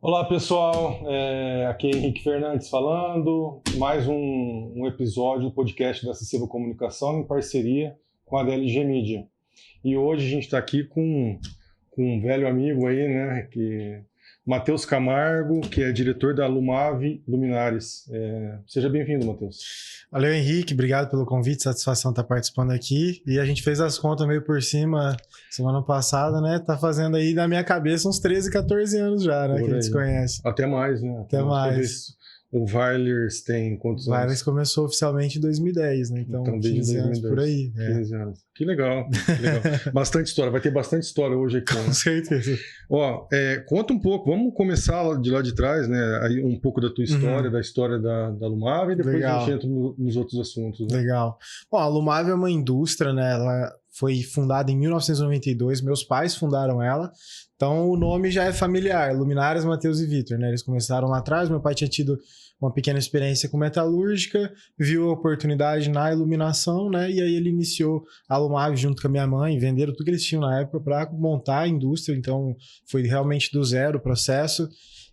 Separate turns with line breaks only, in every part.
Olá pessoal, aqui é Henrique Fernandes falando, mais um episódio do podcast da Acessível Comunicação em parceria com a DLG Media. E hoje a gente está aqui com um velho amigo aí, né, Matheus Camargo, que é diretor da Lumave Luminares. Seja bem-vindo, Matheus.
Valeu, Henrique, obrigado pelo convite, satisfação estar participando aqui. E a gente fez as contas meio por cima semana passada, né? Tá fazendo aí na minha cabeça uns 13, 14 anos já, né? Que a gente se conhece.
Até mais, né?
Até mais.
O Wireless tem quantos anos?
O Wireless começou oficialmente em 2010, né? Então
desde
15
2010,
anos por aí.
15 anos. Que legal, que legal. Bastante história, vai ter bastante história hoje aqui. Né?
Com certeza.
Conta um pouco, vamos começar de lá de trás, né? Aí um pouco da tua história, da história da Lumave, e depois a gente entra nos outros assuntos. Né?
Legal. Bom, a Lumave é uma indústria, né? Ela foi fundada em 1992, meus pais fundaram ela. Então, o nome já é familiar, Luminares, Matheus e Vitor, né? Eles começaram lá atrás, meu pai tinha tido uma pequena experiência com metalúrgica, viu a oportunidade na iluminação, né? E aí ele iniciou a Lumave junto com a minha mãe, venderam tudo que eles tinham na época para montar a indústria, então foi realmente do zero o processo.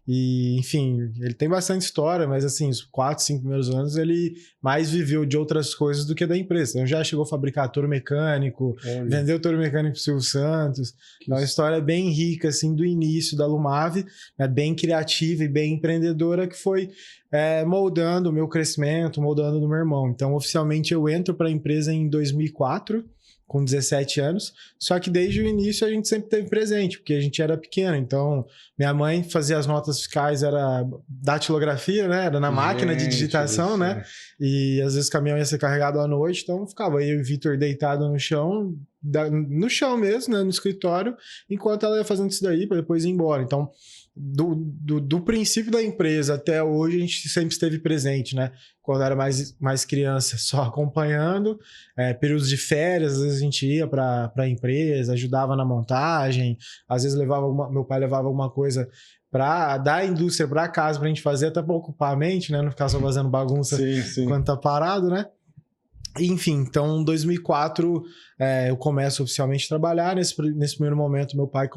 E, enfim, ele tem bastante história, mas assim, os 4, 5 primeiros anos ele mais viveu de outras coisas do que da empresa. Então já chegou a fabricar touro mecânico, vendeu touro mecânico pro Silvio Santos. Então, é uma história bem rica, assim, do início da Lumave, né, bem criativa e bem empreendedora, que foi moldando o meu crescimento, moldando do meu irmão. Então, oficialmente, eu entro para a empresa em 2004, com 17 anos, só que desde o início a gente sempre teve presente, porque a gente era pequeno, então minha mãe fazia as notas fiscais, era datilografia, né? Era na máquina de digitação, né? E às vezes o caminhão ia ser carregado à noite, então ficava eu e o Vitor deitado no chão mesmo, né? No escritório, enquanto ela ia fazendo isso daí para depois ir embora. Então, do princípio da empresa até hoje, a gente sempre esteve presente, né? Quando era mais criança, só acompanhando. Períodos de férias, às vezes a gente ia para a empresa, ajudava na montagem, às vezes meu pai levava alguma coisa da indústria para casa para a gente fazer, até para ocupar a mente, né? Não ficar só fazendo bagunça enquanto tá parado, né? Enfim, então em 2004 eu começo oficialmente a trabalhar. Nesse primeiro momento, meu pai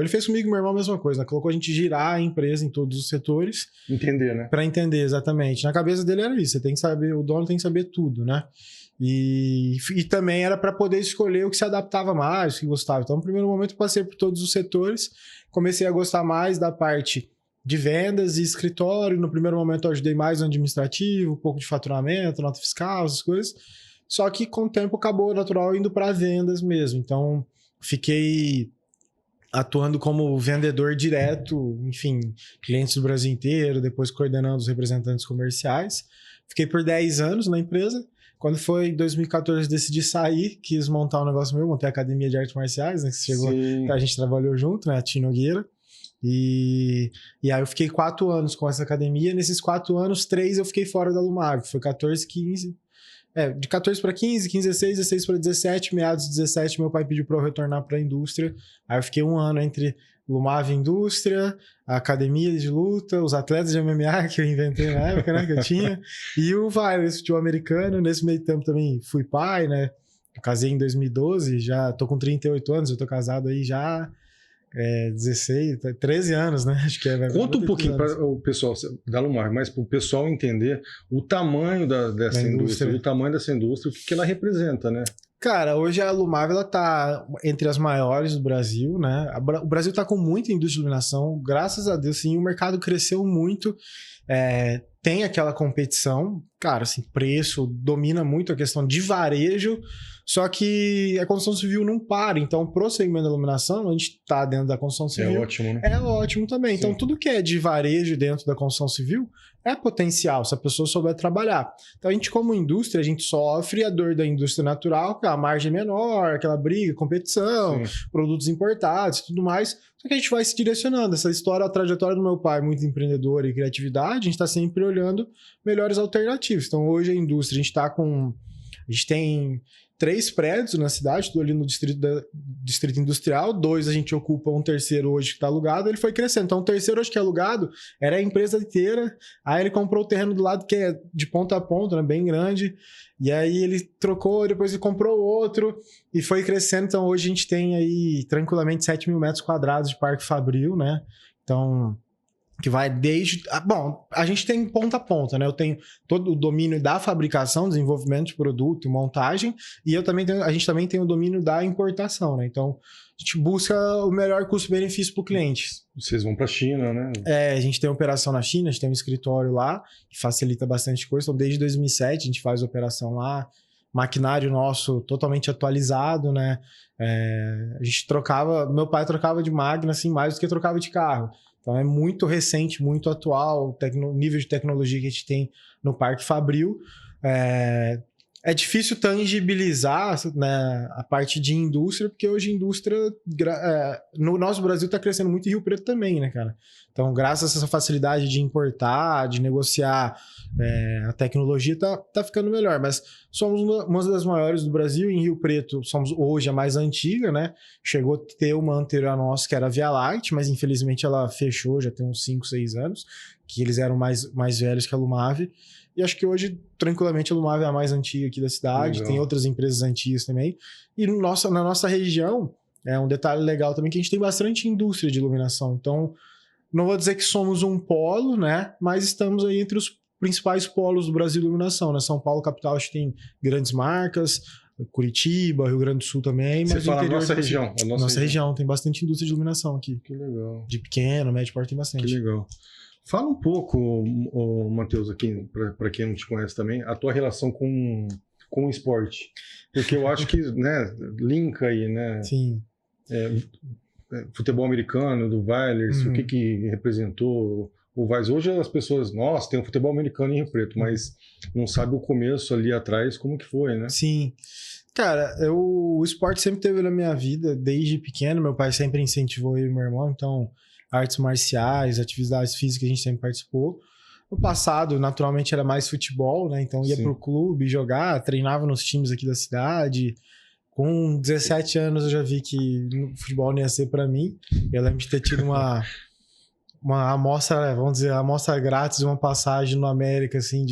ele fez comigo e meu irmão a mesma coisa, né? Colocou a gente girar a empresa em todos os setores.
Entender, né?
Para entender, exatamente. Na cabeça dele era isso, você tem que saber, o dono tem que saber tudo, né? E também era para poder escolher o que se adaptava mais, o que gostava. Então, no primeiro momento, eu passei por todos os setores, comecei a gostar mais da parte de vendas e escritório. No primeiro momento, eu ajudei mais no administrativo, um pouco de faturamento, nota fiscal, essas coisas. Só que com o tempo acabou natural indo para vendas mesmo. Então, fiquei atuando como vendedor direto, enfim, clientes do Brasil inteiro, depois coordenando os representantes comerciais. Fiquei por 10 anos na empresa. Quando foi em 2014, decidi sair, quis montar um negócio meu, montei a Academia de Artes Marciais, né, que chegou, a gente trabalhou junto, né, a Tino Nogueira. E aí eu fiquei 4 anos com essa academia. Nesses 4 anos, 3 eu fiquei fora da Lumave, foi 14, 15... de 14 para 15, 15, 16, 16 para 17, meados de 17, meu pai pediu para eu retornar para a indústria. Aí eu fiquei 1 ano entre Lumave Indústria, a academia de luta, os atletas de MMA que eu inventei na época, né, que eu tinha, e o Wireless, futebol americano. Nesse meio tempo também fui pai, né? Eu casei em 2012, já tô com 38 anos, eu tô casado aí já 16, 13 anos, né? Acho que
Conta um pouquinho para o pessoal da Lumave, mas para o pessoal entender o tamanho dessa indústria, o tamanho dessa indústria, o que ela representa, né?
Cara, hoje a Lumave ela tá entre as maiores do Brasil, né? O Brasil está com muita indústria de iluminação, graças a Deus, sim, o mercado cresceu muito. Tem aquela competição, cara, assim, preço, domina muito a questão de varejo, só que a construção civil não para. Então, pro segmento da iluminação, a gente tá dentro da construção civil.
É ótimo, né?
É ótimo também. Sim. Então, tudo que é de varejo dentro da construção civil é potencial, se a pessoa souber trabalhar. Então, a gente, como indústria, a gente sofre a dor da indústria natural, que a margem é menor, aquela briga, competição, produtos importados e tudo mais. Só que a gente vai se direcionando. Essa história, a trajetória do meu pai, muito empreendedor e criatividade, a gente está sempre olhando melhores alternativas. Então, hoje a indústria, a gente tem 3 prédios na cidade, tudo ali no distrito industrial, 2 a gente ocupa, um terceiro hoje que está alugado, ele foi crescendo. Então, o terceiro hoje que é alugado era a empresa inteira, aí ele comprou o terreno do lado que é de ponta a ponta, né, bem grande, e aí ele trocou, depois ele comprou outro e foi crescendo. Então, hoje a gente tem aí tranquilamente 7 mil metros quadrados de Parque Fabril, né? Então, que vai desde... Bom, a gente tem ponta a ponta, né? Eu tenho todo o domínio da fabricação, desenvolvimento de produto, montagem, e a gente também tem o domínio da importação, né? Então, a gente busca o melhor custo-benefício para o cliente.
Vocês vão para a China, né?
A gente tem operação na China, a gente tem um escritório lá, que facilita bastante coisa. Então, desde 2007, a gente faz operação lá. Maquinário nosso totalmente atualizado, né? A gente meu pai trocava de máquina, assim, mais do que trocava de carro. Então é muito recente, muito atual, o nível de tecnologia que a gente tem no Parque Fabril. É difícil tangibilizar, né, a parte de indústria, porque hoje a indústria no nosso Brasil está crescendo muito, e Rio Preto também, né, cara? Então, graças a essa facilidade de importar, de negociar, a tecnologia tá ficando melhor. Mas somos uma das maiores do Brasil. Em Rio Preto, somos hoje a mais antiga, né? Chegou a ter uma anterior a nossa, que era a Via Light, mas infelizmente ela fechou, já tem uns 5, 6 anos, que eles eram mais velhos que a Lumave. E acho que hoje, tranquilamente, a Lumave é a mais antiga aqui da cidade. Legal. Tem outras empresas antigas também. E na nossa região, um detalhe legal também, que a gente tem bastante indústria de iluminação. Então, não vou dizer que somos um polo, né? Mas estamos aí entre os principais polos do Brasil de iluminação, né? São Paulo, capital, a gente tem grandes marcas, Curitiba, Rio Grande do Sul também.
Você
mas
fala nossa região.
Nossa região tem bastante indústria de iluminação aqui.
Que legal.
De pequeno, médio porte tem bastante.
Que legal. Fala um pouco, Matheus, aqui, para quem não te conhece também, a tua relação com o esporte. Porque eu acho que, né, linka aí, né?
Sim.
Futebol americano, do Vailers, o que representou o Vaz. Hoje as pessoas, nossa, tem um futebol americano em Rio Preto, mas não sabe o começo ali atrás, como que foi, né?
Sim. Cara, o esporte sempre teve na minha vida, desde pequeno. Meu pai sempre incentivou eu e meu irmão, então artes marciais, atividades físicas a gente sempre participou. No passado, naturalmente, era mais futebol, né? Então ia pro clube jogar, treinava nos times aqui da cidade. Com 17 anos eu já vi que o futebol não ia ser pra mim. Eu lembro de ter tido uma amostra, vamos dizer, amostra grátis de uma passagem no América, assim,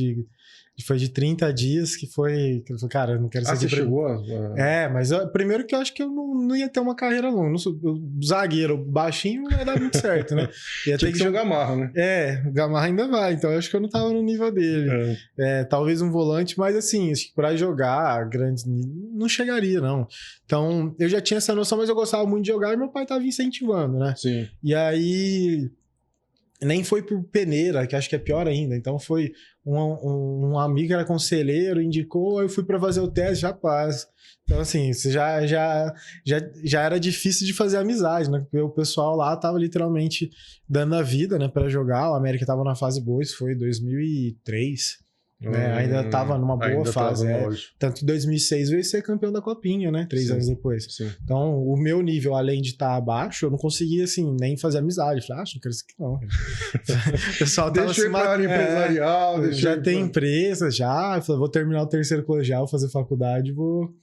foi de 30 dias, que eu falei, cara, eu não quero ser
você chegou?
Mas primeiro que eu acho que eu não ia ter uma carreira longa. Zagueiro baixinho não ia dar muito certo, né?
Ia ter que ser o Gamarra, né?
O Gamarra ainda vai, então eu acho que eu não tava no nível dele. Talvez um volante, mas assim, acho que pra jogar grandes não chegaria, não. Então, eu já tinha essa noção, mas eu gostava muito de jogar e meu pai tava incentivando, né?
Sim.
E aí... Nem foi por peneira, que acho que é pior ainda. Então foi um amigo que era conselheiro, indicou, eu fui para fazer o teste, rapaz. Então assim, já era difícil de fazer amizade, né? Porque o pessoal lá tava literalmente dando a vida, né, para jogar. O América tava na fase boa, isso foi 2003. Ainda estava numa boa fase. Tanto que em 2006 veio ser campeão da Copinha, né? 3 anos depois. Sim. Então, o meu nível, além de estar abaixo, eu não conseguia, assim, nem fazer amizade. Falei, não quero isso aqui não. O pessoal tava
deixa eu ir pra área empresarial.
Já tem empresa, já. Eu falei, vou terminar o terceiro colegial, fazer faculdade, vou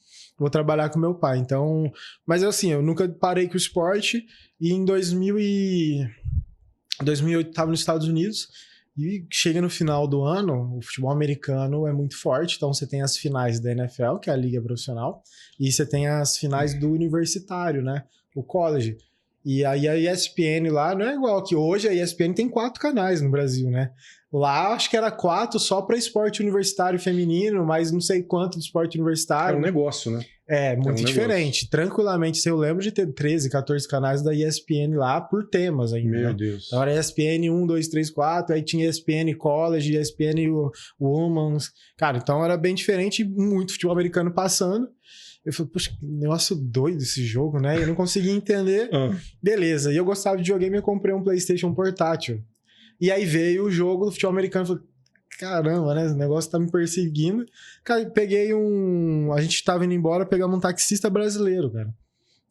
trabalhar com meu pai. Então, mas assim, eu nunca parei com o esporte. E em 2008 estava nos Estados Unidos. E chega no final do ano, o futebol americano é muito forte, então você tem as finais da NFL, que é a liga profissional, e você tem as finais do universitário, né? O college. E aí a ESPN lá não é igual que hoje, a ESPN tem 4 canais no Brasil, né? Lá acho que era 4 só para esporte universitário feminino, mas não sei quanto de esporte universitário.
É um negócio, né?
Muito diferente. Negócio. Tranquilamente, eu lembro de ter 13, 14 canais da ESPN lá por temas ainda.
Meu Deus.
Então era ESPN 1, 2, 3, 4, aí tinha ESPN College, ESPN Women's. Cara, então era bem diferente, muito futebol americano passando. Eu falei, poxa, que negócio doido esse jogo, né? Eu não conseguia entender. Beleza, e eu gostava de videogame e eu comprei um PlayStation portátil. E aí veio o jogo do futebol americano e falei, caramba, né? O negócio tá me perseguindo. Cara, peguei a gente tava indo embora, pegamos um taxista brasileiro, cara.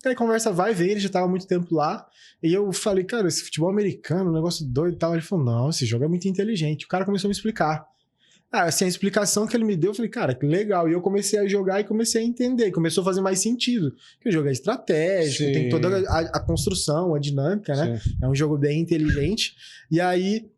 Aí conversa vai ver, ele já tava há muito tempo lá. E eu falei, cara, esse futebol americano, um negócio doido e tal. Ele falou, não, esse jogo é muito inteligente. O cara começou a me explicar. Assim, a explicação que ele me deu, eu falei, cara, que legal. E eu comecei a jogar e comecei a entender. Começou a fazer mais sentido. Porque o jogo é estratégico, sim, tem toda a construção, a dinâmica, né? Sim. É um jogo bem inteligente. E aí,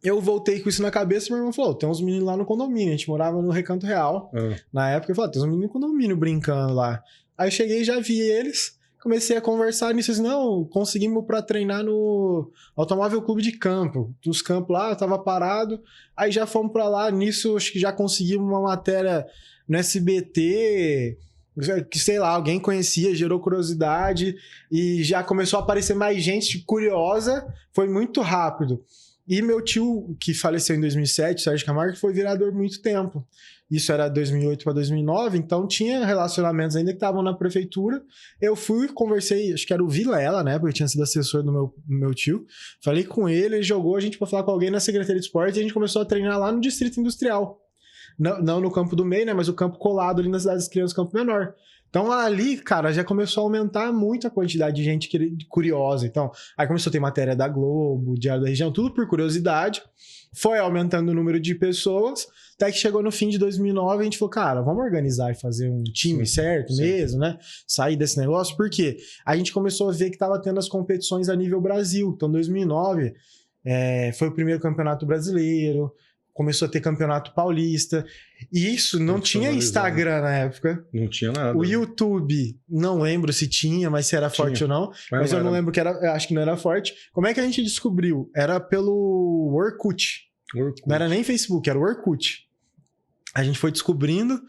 eu voltei com isso na cabeça e meu irmão falou, tem uns meninos lá no condomínio. A gente morava no Recanto Real. Na época, eu falei, tem uns meninos no condomínio brincando lá. Aí eu cheguei e já vi eles. comecei a conversar nisso, assim, não, conseguimos para treinar no Automóvel Clube de Campo. Dos campos lá, eu tava parado, aí já fomos para lá, nisso acho que já conseguimos uma matéria no SBT, que sei lá, alguém conhecia, gerou curiosidade e já começou a aparecer mais gente curiosa, foi muito rápido. E meu tio, que faleceu em 2007, Sérgio Camargo, foi vereador muito tempo. Isso era 2008 para 2009, então tinha relacionamentos ainda que estavam na prefeitura. Eu fui, conversei, acho que era o Vilela, né? Porque tinha sido assessor do meu tio. Falei com ele, ele jogou a gente para falar com alguém na Secretaria de Esporte e a gente começou a treinar lá no Distrito Industrial. Não no campo do meio, né? Mas o campo colado ali na Cidade das Crianças, campo menor. Então ali, cara, já começou a aumentar muito a quantidade de gente curiosa. Então, aí começou a ter matéria da Globo, Diário da Região, tudo por curiosidade. Foi aumentando o número de pessoas, até que chegou no fim de 2009 a gente falou, cara, vamos organizar e fazer um time certo mesmo, né? Sair desse negócio, porque a gente começou a ver que estava tendo as competições a nível Brasil. Então, 2009 foi o primeiro campeonato brasileiro, começou a ter campeonato paulista. E isso não tinha Instagram na época.
Não tinha nada.
O YouTube, não lembro se tinha, mas se era forte ou não. Mas eu não lembro que era, acho que não era forte. Como é que a gente descobriu? Era pelo Orkut. Não era nem Facebook, era o Orkut. A gente foi descobrindo.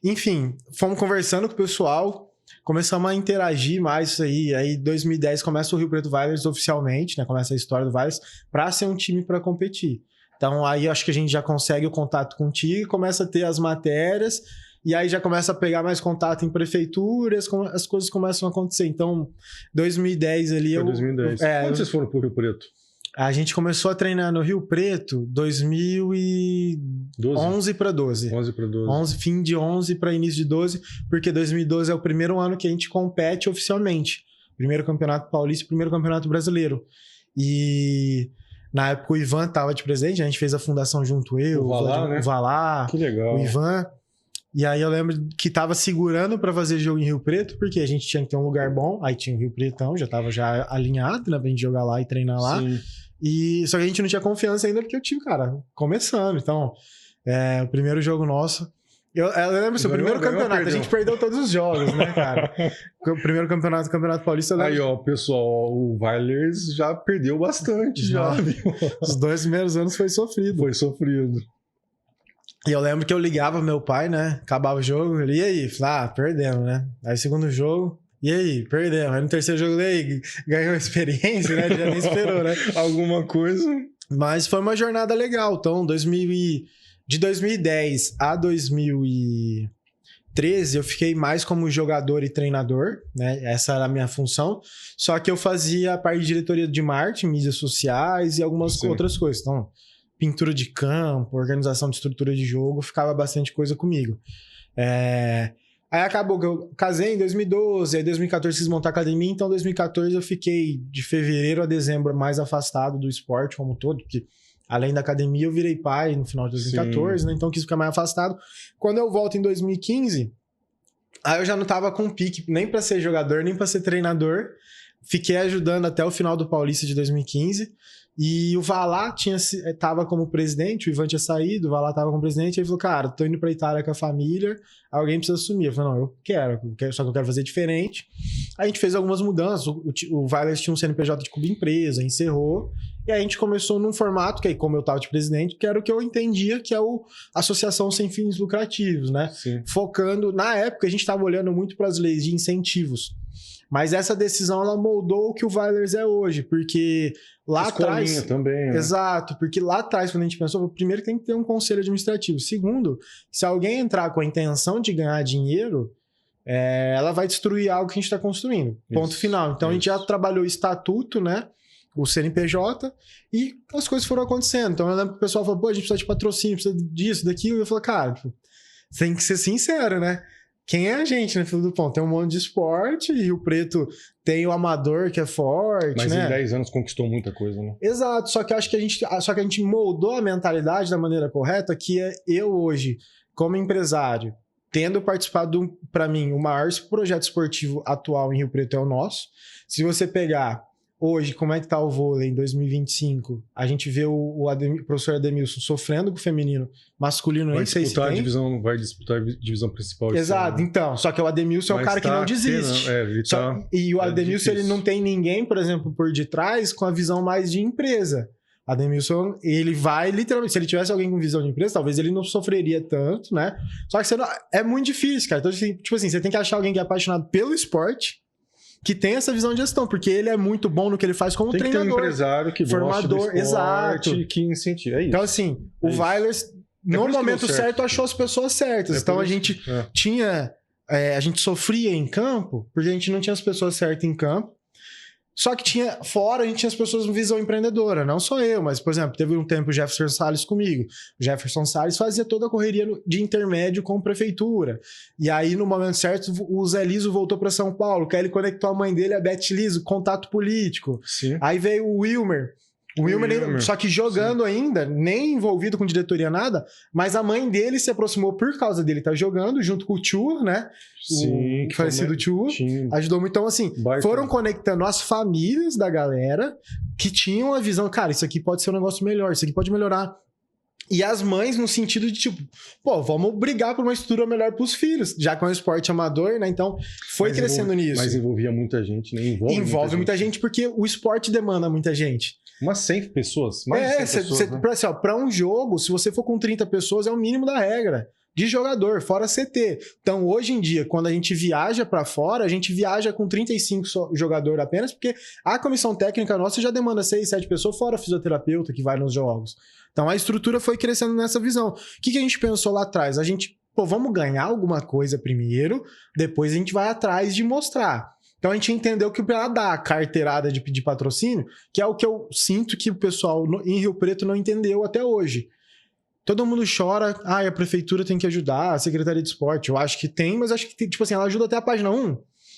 Enfim, fomos conversando com o pessoal. Começamos a interagir mais isso aí. Aí, em 2010, começa o Rio Preto Vilers oficialmente, né? Começa a história do Vilers, para ser um time para competir. Então, aí acho que a gente já consegue o contato contigo, começa a ter as matérias, e aí já começa a pegar mais contato em prefeituras, as coisas começam a acontecer. Então, 2010 ali...
Foi 2010. Quando vocês foram pro Rio Preto?
A gente começou a treinar no Rio Preto 2011 para 12.
11 para 12.
Fim de 11 para início de 12, porque 2012 é o primeiro ano que a gente compete oficialmente. Primeiro campeonato paulista e primeiro campeonato brasileiro. E... na época o Ivan estava de presidente, a gente fez a fundação junto eu, o Valá,
que legal.
O Ivan. E aí eu lembro que tava segurando para fazer jogo em Rio Preto, porque a gente tinha que ter um lugar bom, aí tinha o Rio Pretão, já tava alinhado, né, pra gente jogar lá e treinar lá.
Sim.
E só que a gente não tinha confiança ainda, porque eu tive, cara, começando. Então, o primeiro jogo nosso... Eu lembro assim, o primeiro campeonato, a gente perdeu todos os jogos, né, cara? O primeiro campeonato paulista...
Aí, ó, pessoal, o Vilers já perdeu bastante, já.
Os 2 primeiros anos foi sofrido.
Foi sofrido.
E eu lembro que eu ligava pro meu pai, né? Acabava o jogo, ele, e aí? Perdemos, né? Aí, segundo jogo, e aí? Perdemos. Aí, no terceiro jogo, daí, ganhou experiência, né? Já nem esperou, né?
Alguma coisa.
Mas foi uma jornada legal. Então, de 2010 a 2013, eu fiquei mais como jogador e treinador, né? Essa era a minha função. Só que eu fazia a parte de diretoria de marketing, mídias sociais e algumas outras coisas. Então, pintura de campo, organização de estrutura de jogo, ficava bastante coisa comigo. Aí acabou que eu casei em 2012, aí em 2014 quis montar academia, então em 2014 eu fiquei de fevereiro a dezembro mais afastado do esporte como um todo, porque além da academia eu virei pai no final de 2014, né? Então quis ficar mais afastado. Quando eu volto em 2015, aí eu já não tava com pique nem para ser jogador, nem para ser treinador. Fiquei ajudando até o final do Paulista de 2015. E o Valá tava como presidente, o Ivan tinha saído, o Valá tava como presidente, aí ele falou, cara, tô indo pra Itália com a família, alguém precisa assumir. Eu falei, não, eu quero, só que eu quero fazer diferente. Aí a gente fez algumas mudanças, o Vilers tinha um CNPJ de clube empresa, encerrou, e aí a gente começou num formato, que aí como eu tava de presidente, que era o que eu entendia, que é o associação sem fins lucrativos, né?
Sim.
Focando, na época a gente tava olhando muito para as leis de incentivos. Mas essa decisão, ela moldou o que o Vilers é hoje, porque lá atrás...
também, né?
Exato, porque lá atrás, quando a gente pensou, primeiro tem que ter um conselho administrativo. Segundo, se alguém entrar com a intenção de ganhar dinheiro, ela vai destruir algo que a gente está construindo. Ponto final. Então, a gente já trabalhou o estatuto, né? O CNPJ, e as coisas foram acontecendo. Então, eu lembro que o pessoal falou, pô, a gente precisa de patrocínio, precisa disso, daquilo. E eu falei, cara, tem que ser sincero, né? Quem é a gente, né, filho do pão? Tem um monte de esporte e o Preto tem o amador que é forte,
mas
né?
Em 10 anos conquistou muita coisa, né?
Exato, só que eu acho que a gente moldou a mentalidade da maneira correta, que é eu hoje, como empresário, tendo participado, para mim, o maior projeto esportivo atual em Rio Preto é o nosso. Se você pegar hoje, como é que tá o vôlei em 2025, a gente vê o professor Ademilson sofrendo com o feminino, masculino nem sei se tem.
Vai disputar a divisão principal.
Exato, então. Só que o Ademilson é o cara que não desiste. E o Ademilson, ele não tem ninguém, por exemplo, por detrás com a visão mais de empresa. Ademilson, ele vai literalmente, se ele tivesse alguém com visão de empresa, talvez ele não sofreria tanto, né? Só que é muito difícil, cara. Então, tipo assim, você tem que achar alguém que é apaixonado pelo esporte, que tem essa visão de gestão, porque ele é muito bom no que ele faz como treinador.
Tem que ter um empresário que
formador,
gosta do esporte,
exato,
que incentiva. É isso.
Então, assim, o Weilers, no momento certo, achou as pessoas certas. Então, a gente tinha... a gente sofria em campo, porque a gente não tinha as pessoas certas em campo. Só que fora a gente tinha as pessoas com visão empreendedora, não só eu, mas, por exemplo, teve um tempo o Jefferson Salles comigo. O Jefferson Salles fazia toda a correria de intermédio com a prefeitura. E aí, no momento certo, o Zé Liso voltou para São Paulo, que aí ele conectou a mãe dele, a Beth Liso, contato político.
Sim.
Aí veio o Wilmer. O Wilmer, só que jogando ainda, nem envolvido com diretoria nada, mas a mãe dele se aproximou por causa dele estar jogando, junto com o Tchur, né?
Sim,
o falecido Tchur. Ajudou muito. Então, assim, foram conectando as famílias da galera que tinham a visão, cara, isso aqui pode ser um negócio melhor, isso aqui pode melhorar. E as mães no sentido de, tipo, pô, vamos brigar por uma estrutura melhor pros filhos, já que é um esporte amador, né? Então, foi crescendo nisso.
Mas envolvia muita gente, né?
Envolve muita gente porque o esporte demanda muita gente.
Umas 100 pessoas? Mais de 100 pessoas, né?
Pra um jogo, se você for com 30 pessoas, é o mínimo da regra. De jogador, fora CT. Então, hoje em dia, quando a gente viaja pra fora, a gente viaja com 35 jogadores apenas, porque a comissão técnica nossa já demanda 6, 7 pessoas, fora fisioterapeuta que vai nos jogos. Então, a estrutura foi crescendo nessa visão. O que a gente pensou lá atrás? A gente, vamos ganhar alguma coisa primeiro, depois a gente vai atrás de mostrar. Então, a gente entendeu que para dar a carteirada de pedir patrocínio, que é o que eu sinto que o pessoal em Rio Preto não entendeu até hoje. Todo mundo chora, a prefeitura tem que ajudar, a Secretaria de Esporte. Eu acho que tem, mas acho que, tipo assim, ela ajuda até a página 1.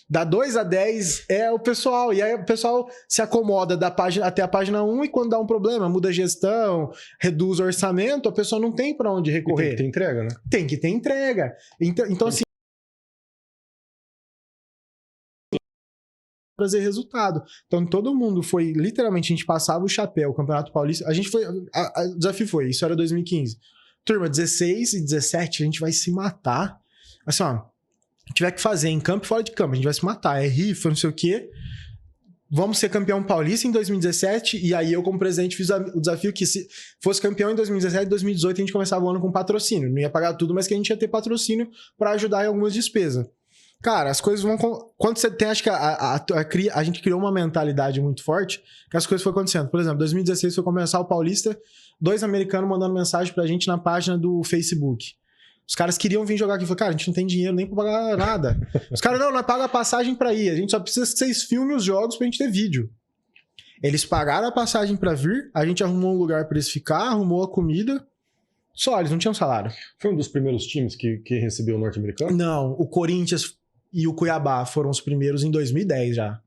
Da 2 a 10 é o pessoal, e aí o pessoal se acomoda até a página 1 e quando dá um problema, muda a gestão, reduz o orçamento, a pessoa não tem para onde recorrer.
E tem que ter entrega, né?
Tem que ter entrega. Então assim, trazer resultado. Então todo mundo foi, literalmente, a gente passava o chapéu, o Campeonato Paulista, a gente foi, o desafio foi, isso era 2015. Turma, 16 e 17, a gente vai se matar. Assim, ó, tiver que fazer em campo e fora de campo, a gente vai se matar, é rifa, não sei o quê. Vamos ser campeão paulista em 2017, e aí eu, como presidente, fiz o desafio que se fosse campeão em 2017 e 2018, a gente começava o ano com patrocínio. Não ia pagar tudo, mas que a gente ia ter patrocínio para ajudar em algumas despesas. Cara, as coisas vão... Quando você tem, acho que a gente criou uma mentalidade muito forte, que as coisas foram acontecendo. Por exemplo, 2016 foi começar o Paulista, 2 americanos mandando mensagem pra gente na página do Facebook. Os caras queriam vir jogar aqui. Eu falei, cara, a gente não tem dinheiro nem pra pagar nada. Os caras, não paga a passagem pra ir. A gente só precisa que vocês filmem os jogos pra gente ter vídeo. Eles pagaram a passagem pra vir, a gente arrumou um lugar pra eles ficar, arrumou a comida. Só, eles não tinham salário.
Foi um dos primeiros times que recebeu o norte-americano?
Não, o Corinthians e o Cuiabá foram os primeiros em 2010 já.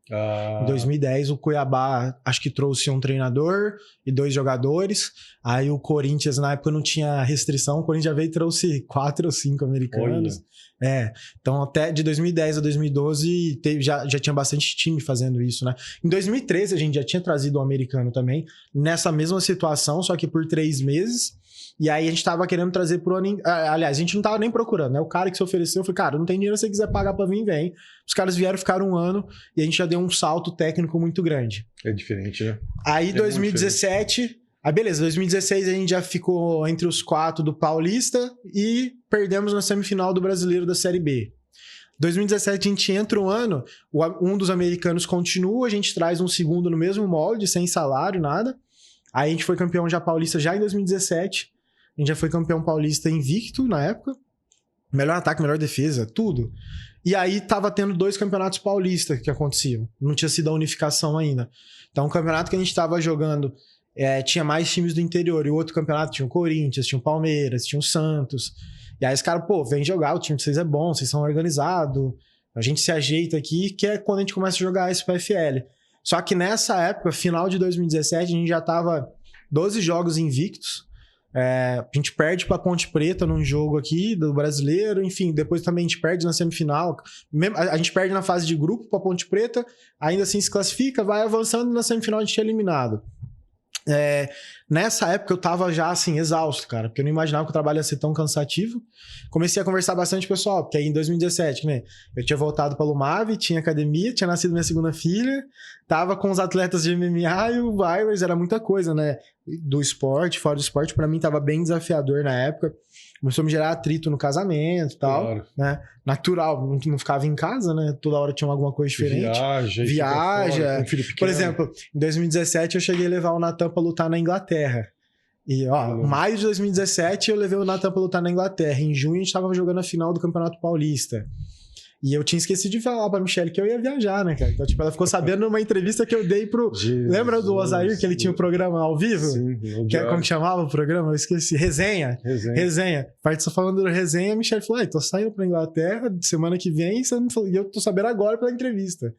Em 2010, o Cuiabá acho que trouxe um treinador e 2 jogadores. Aí o Corinthians, na época, não tinha restrição. O Corinthians já veio e trouxe 4 ou 5 americanos. Então até de 2010 a 2012 já tinha bastante time fazendo isso, né? Em 2013 a gente já tinha trazido um americano também, nessa mesma situação, só que por 3 meses. E aí a gente tava querendo trazer pro ano... Aliás, a gente não tava nem procurando, né? O cara que se ofereceu, eu falei, cara, não tem dinheiro, se você quiser pagar pra vir, vem. Os caras vieram, ficaram um ano e a gente já deu um salto técnico muito grande.
É diferente, né?
Aí 2017... Aí beleza, 2016 a gente já ficou entre os 4 do Paulista e perdemos na semifinal do Brasileiro da Série B. 2017 a gente entra um ano, um dos americanos continua, a gente traz um segundo no mesmo molde, sem salário, nada. Aí a gente foi campeão já paulista já em 2017. A gente já foi campeão paulista invicto na época. Melhor ataque, melhor defesa, tudo. E aí tava tendo 2 campeonatos paulistas que aconteciam. Não tinha sido a unificação ainda. Então o campeonato que a gente tava jogando tinha mais times do interior. E o outro campeonato tinha o Corinthians, tinha o Palmeiras, tinha o Santos. E aí os caras, vem jogar, o time de vocês é bom, vocês são organizados. A gente se ajeita aqui, que é quando a gente começa a jogar esse PFL. Só que nessa época, final de 2017, a gente já tava 12 jogos invictos. A gente perde pra Ponte Preta num jogo aqui do Brasileiro, enfim, depois também a gente perde na semifinal. A gente perde na fase de grupo pra Ponte Preta, ainda assim se classifica, vai avançando e na semifinal a gente é eliminado. Nessa época eu tava já assim, exausto, cara, porque eu não imaginava que o trabalho ia ser tão cansativo. Comecei a conversar bastante com o pessoal, porque aí em 2017, né, eu tinha voltado pra Lumave, tinha academia, tinha nascido minha segunda filha, tava com os atletas de MMA e o Virus, era muita coisa, né, do esporte, fora do esporte, pra mim tava bem desafiador na época. Começou a me gerar atrito no casamento e tal,
Claro.
né? Natural, não ficava em casa, né? Toda hora tinha alguma coisa diferente. Viaja. Por exemplo, em 2017 eu cheguei a levar o Natan pra lutar na Inglaterra. E, ó, maio de 2017 eu levei o Natan pra lutar na Inglaterra. Em junho a gente tava jogando a final do Campeonato Paulista. E eu tinha esquecido de falar pra Michelle que eu ia viajar, né, cara? Então, tipo, ela ficou sabendo numa entrevista que eu dei pro... Jesus, lembra do Osair, que ele tinha um programa ao vivo? Sim. Como que chamava o programa? Eu esqueci. Resenha. Participou falando do Resenha, a Michelle falou, tô saindo pra Inglaterra semana que vem, e eu tô sabendo agora pela entrevista.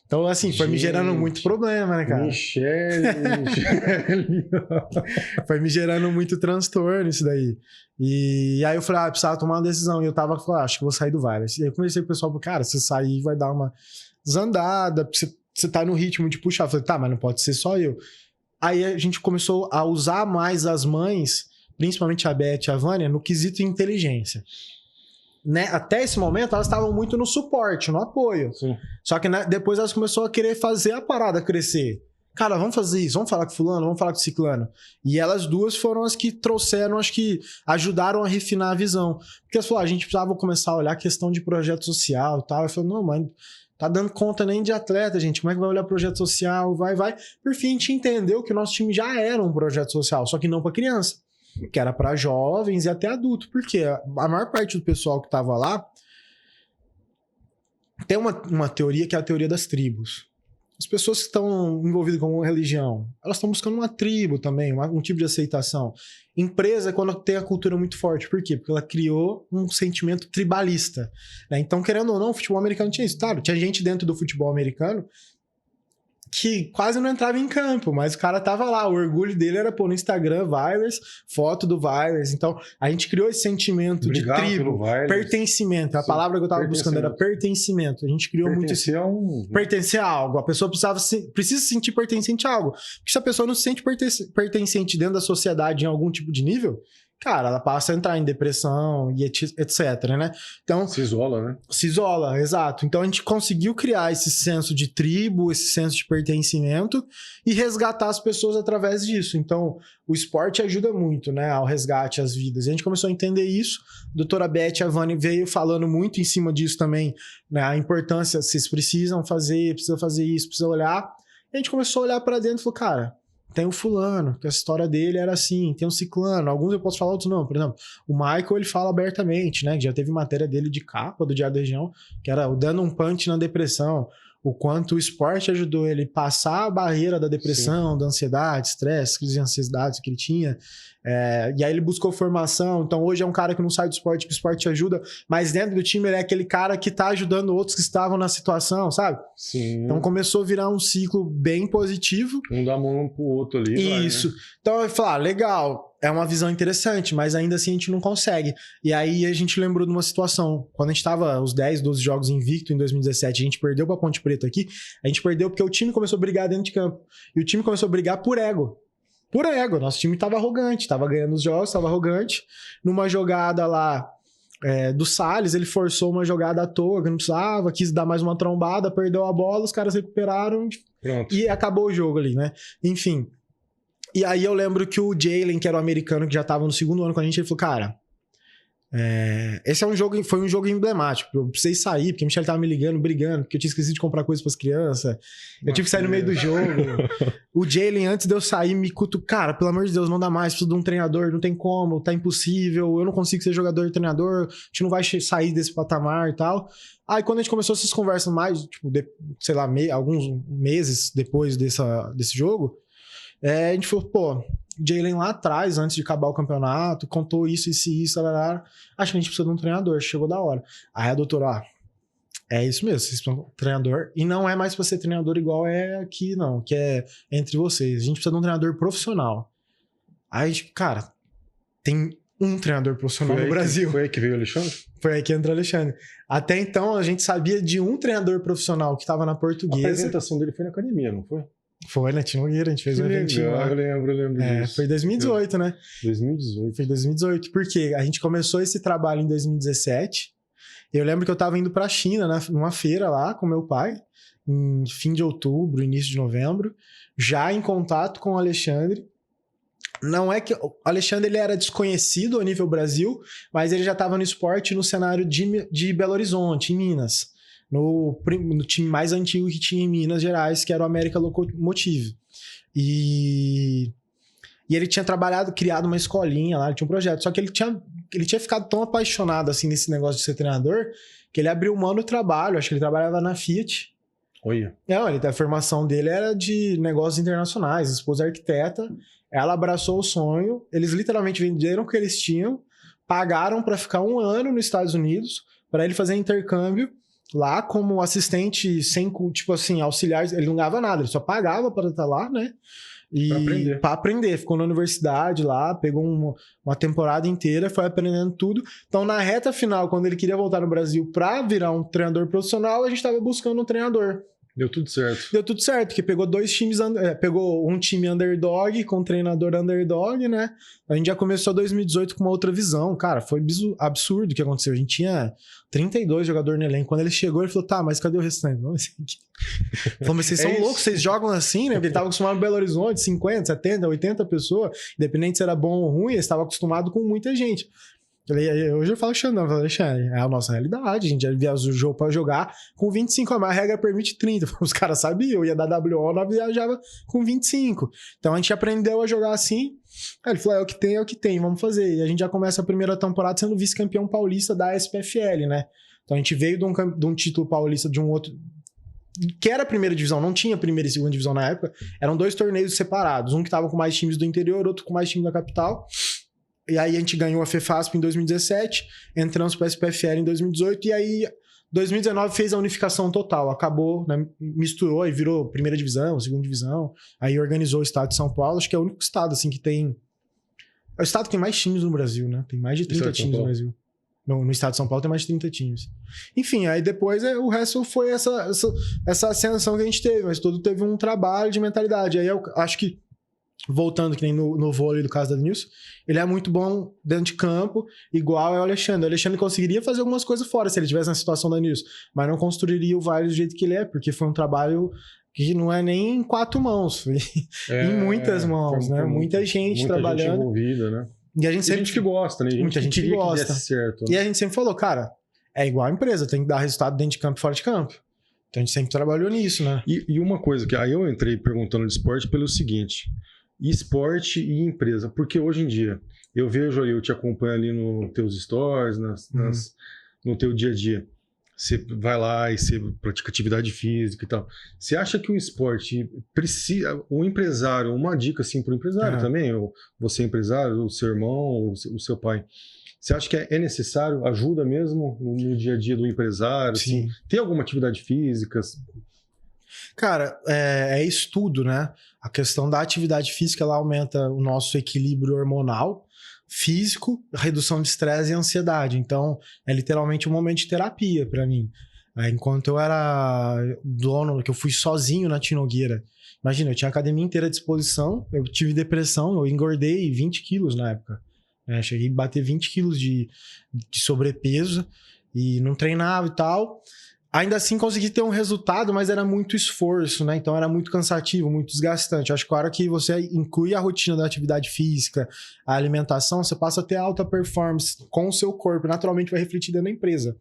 Então, assim, foi me gerando muito problema, né, cara?
Michelle.
Foi me gerando muito transtorno isso daí. E aí eu falei, precisava tomar uma decisão. E eu tava, acho que vou sair do Virus. E aí eu conversei com o pessoal, cara, se sair vai dar uma desandada, você tá no ritmo de puxar. Eu falei, tá, mas não pode ser só eu. Aí a gente começou a usar mais as mães, principalmente a Beth e a Vânia, no quesito inteligência. Né? Até esse momento, elas estavam muito no suporte, no apoio. Sim. Só que depois elas começaram a querer fazer a parada crescer. Cara, vamos fazer isso, vamos falar com fulano, vamos falar com ciclano. E elas duas foram as que trouxeram, acho que ajudaram a refinar a visão. Porque elas falaram, a gente precisava começar a olhar a questão de projeto social e tal. Eu falei, não, mano, tá dando conta nem de atleta, gente. Como é que vai olhar projeto social? Vai. Por fim, a gente entendeu que o nosso time já era um projeto social, só que não para criança. Que era para jovens e até adulto. Porque a maior parte do pessoal que tava lá tem uma teoria que é a teoria das tribos. As pessoas que estão envolvidas com uma religião, elas estão buscando uma tribo também, um tipo de aceitação. Empresa, quando tem a cultura muito forte. Por quê? Porque ela criou um sentimento tribalista. Né? Então, querendo ou não, o futebol americano tinha isso. Claro, tinha gente dentro do futebol americano que quase não entrava em campo, mas o cara tava lá, o orgulho dele era pôr no Instagram Virus, foto do Virus. Então, a gente criou esse sentimento de tribo, pertencimento. A palavra que eu tava buscando era pertencimento. A gente criou muito esse... Pertencer a algo. A pessoa precisa se sentir pertencente a algo. Porque se a pessoa não se sente pertencente dentro da sociedade em algum tipo de nível, cara, ela passa a entrar em depressão e etc, né? Então,
se isola, né?
Se isola, exato. Então, a gente conseguiu criar esse senso de tribo, esse senso de pertencimento e resgatar as pessoas através disso. Então, o esporte ajuda muito, né, ao resgate às vidas. E a gente começou a entender isso. A doutora Beth e a Vânia veio falando muito em cima disso também, né? A importância, vocês precisam fazer, precisa fazer isso, precisa olhar. E a gente começou a olhar para dentro e falou, cara... Tem o fulano, que a história dele era assim, tem o ciclano, alguns eu posso falar, outros não. Por exemplo, o Michael, ele fala abertamente, né? Já teve matéria dele de capa do Diário da Região, que era o dando um punch na depressão, o quanto o esporte ajudou ele passar a barreira da depressão, Sim. da ansiedade, estresse, crise de ansiedade que ele tinha. E aí ele buscou formação, então hoje é um cara que não sai do esporte, que o esporte ajuda, mas dentro do time ele é aquele cara que tá ajudando outros que estavam na situação, sabe?
Sim.
Então começou a virar um ciclo bem positivo.
Um dá a mão um pro outro ali.
Isso.
Vai, né?
Então eu falei, legal, é uma visão interessante, mas ainda assim a gente não consegue. E aí a gente lembrou de uma situação, quando a gente tava os 10, 12 jogos invicto em 2017, a gente perdeu pra Ponte Preta aqui, a gente perdeu porque o time começou a brigar dentro de campo. E o time começou a brigar por ego. Por ego, nosso time tava arrogante, tava ganhando os jogos, tava arrogante. Numa jogada lá do Salles, ele forçou uma jogada à toa, que não precisava, quis dar mais uma trombada, perdeu a bola, os caras recuperaram. Pronto. E acabou o jogo ali, né? Enfim. E aí eu lembro que o Jalen, que era o americano que já tava no segundo ano com a gente, ele falou, cara... esse foi um jogo emblemático. Eu precisei sair, porque a Michelle tava me ligando, brigando, porque eu tinha esquecido de comprar coisas pras crianças. Eu tive que sair no meio do jogo. O Jalen, antes de eu sair, me cutucou. Cara, pelo amor de Deus, não dá mais, preciso de um treinador, não tem como, tá impossível, eu não consigo ser jogador e treinador, a gente não vai sair desse patamar e tal. Aí quando a gente começou essas conversas mais, tipo, sei lá, alguns meses depois desse jogo, a gente falou, pô, Jalen lá atrás, antes de acabar o campeonato, contou isso, acho que a gente precisa de um treinador, chegou da hora. Aí a doutora, é isso mesmo, vocês precisam de um treinador, e não é mais pra ser treinador igual é aqui, não, que é entre vocês. A gente precisa de um treinador profissional. Aí, cara, tem um treinador profissional no Brasil.
Foi aí que veio o Alexandre?
Foi aí que entrou o Alexandre. Até então, a gente sabia de um treinador profissional que estava na Portuguesa.
A apresentação dele foi na academia, não foi?
Foi, na Tinogueira, a gente fez um eventinho lá.
Eu lembro disso.
Foi 2018, né?
2018.
Foi 2018, porque a gente começou esse trabalho em 2017. Eu lembro que eu tava indo pra China, numa feira lá com meu pai, em fim de outubro, início de novembro, já em contato com o Alexandre. Não é que o Alexandre ele era desconhecido a nível Brasil, mas ele já estava no esporte no cenário de Belo Horizonte, em Minas. No time mais antigo que tinha em Minas Gerais, que era o América Locomotive. E ele tinha criado uma escolinha lá, ele tinha um projeto. Só que ele tinha ficado tão apaixonado assim nesse negócio de ser treinador, que ele abriu mão do trabalho. Acho que ele trabalhava na Fiat.
Olha.
Não, a formação dele era de negócios internacionais, a esposa é arquiteta. Ela abraçou o sonho, eles literalmente venderam o que eles tinham, pagaram para ficar 1 ano nos Estados Unidos, para ele fazer intercâmbio lá como assistente, sem, tipo assim, auxiliar, ele não ganhava nada, ele só pagava para estar lá, né? E para aprender, ficou na universidade lá, pegou uma temporada inteira, foi aprendendo tudo. Então, na reta final, quando ele queria voltar no Brasil para virar um treinador profissional, a gente estava buscando um treinador.
Deu tudo certo.
Deu tudo certo, porque pegou pegou um time underdog com um treinador underdog, né? A gente já começou 2018 com uma outra visão. Cara, foi absurdo o que aconteceu. A gente tinha 32 jogadores no elenco. Quando ele chegou, ele falou, tá, mas cadê o restante? Falou, mas vocês são loucos, vocês jogam assim, né? Porque ele tava acostumado no Belo Horizonte, 50, 70, 80 pessoas, independente se era bom ou ruim, ele estava acostumado com muita gente. Hoje eu falo com o Xandão, Alexandre, é a nossa realidade, a gente já viajou o jogo pra jogar com 25, a regra permite 30, os caras sabiam, eu ia dar WO, nós viajava com 25, então a gente aprendeu a jogar assim, aí ele falou, é o que tem, vamos fazer, e a gente já começa a primeira temporada sendo vice-campeão paulista da SPFL, né, então a gente veio de um título paulista de um outro, que era a primeira divisão, não tinha primeira e segunda divisão na época, eram 2 torneios separados, um que tava com mais times do interior, outro com mais time da capital. E aí a gente ganhou a FEFASP em 2017, entramos para a SPFL em 2018 e aí 2019 fez a unificação total, acabou, né, misturou e virou primeira divisão, segunda divisão, aí organizou o estado de São Paulo, acho que é o único estado assim que tem... É o estado que tem mais times no Brasil, né? Tem mais de 30 times no Brasil. No estado de São Paulo tem mais de 30 times. Enfim, aí depois o resto foi essa ascensão que a gente teve, mas tudo teve um trabalho de mentalidade. Aí eu acho que voltando que nem no vôlei do caso da Nilson, ele é muito bom dentro de campo, igual é o Alexandre. O Alexandre conseguiria fazer algumas coisas fora se ele estivesse na situação da Nilson, mas não construiria o Vale do jeito que ele é, porque foi um trabalho que não é nem em 4 mãos, foi em muitas mãos, né? Muita gente trabalhando. Gente
envolvida, né?
E a gente sempre...
Tem gente que gosta, né?
Muita gente que gosta.
Que desse certo.
E a gente sempre falou, cara, é igual a empresa, tem que dar resultado dentro de campo e fora de campo. Então a gente sempre trabalhou nisso, né?
E uma coisa, que aí eu entrei perguntando de esporte pelo seguinte... esporte e empresa, porque hoje em dia eu te acompanho ali nos teus stories, no teu dia a dia, você vai lá e você pratica atividade física e tal, você acha que o esporte precisa, o empresário, uma dica assim para o empresário também, você é empresário, o seu irmão, o seu pai, você acha que é necessário, ajuda mesmo no dia a dia do empresário? Assim, tem alguma atividade física?
Cara, é estudo, né? A questão da atividade física, ela aumenta o nosso equilíbrio hormonal, físico, redução de estresse e ansiedade. Então, é literalmente um momento de terapia para mim. Enquanto eu era dono, que eu fui sozinho na Tinogueira, imagina, eu tinha a academia inteira à disposição, eu tive depressão, eu engordei 20 quilos na época. Cheguei a bater 20 quilos de sobrepeso e não treinava e tal. Ainda assim consegui ter um resultado, mas era muito esforço, né? Então era muito cansativo, muito desgastante. Acho que a hora que você inclui a rotina da atividade física, a alimentação, você passa a ter alta performance com o seu corpo. Naturalmente vai refletir dentro da empresa.